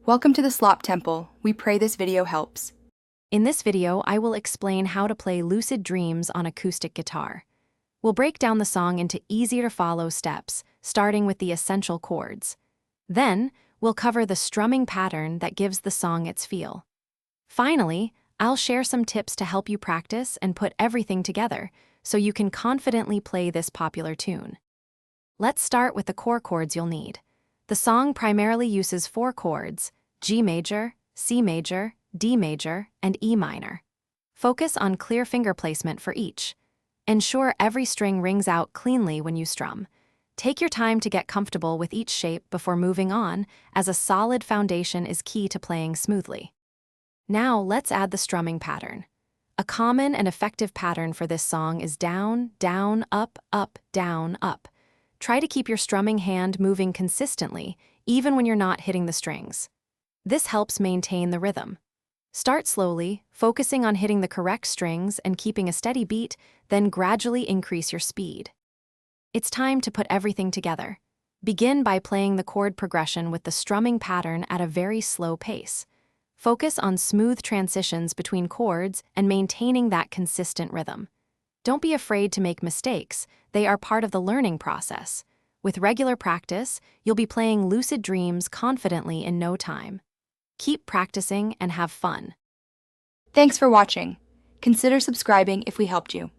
Welcome to the Slop Temple. We pray this video helps. In this video, I will explain how to play Lucid Dreams on acoustic guitar. We'll break down the song into easier-to-follow steps, starting with the essential chords. Then, we'll cover the strumming pattern that gives the song its feel. Finally, I'll share some tips to help you practice and put everything together so you can confidently play this popular tune. Let's start with the core chords you'll need. The song primarily uses 4 chords: G major, C major, D major, and E minor. Focus on clear finger placement for each. Ensure every string rings out cleanly when you strum. Take your time to get comfortable with each shape before moving on, as a solid foundation is key to playing smoothly. Now let's add the strumming pattern. A common and effective pattern for this song is down, down, up, up, down, up. Try to keep your strumming hand moving consistently, even when you're not hitting the strings. This helps maintain the rhythm. Start slowly, focusing on hitting the correct strings and keeping a steady beat, then gradually increase your speed. It's time to put everything together. Begin by playing the chord progression with the strumming pattern at a very slow pace. Focus on smooth transitions between chords and maintaining that consistent rhythm. Don't be afraid to make mistakes. They are part of the learning process. With regular practice, you'll be playing Lucid Dreams confidently in no time. Keep practicing and have fun. Thanks for watching. Consider subscribing if we helped you.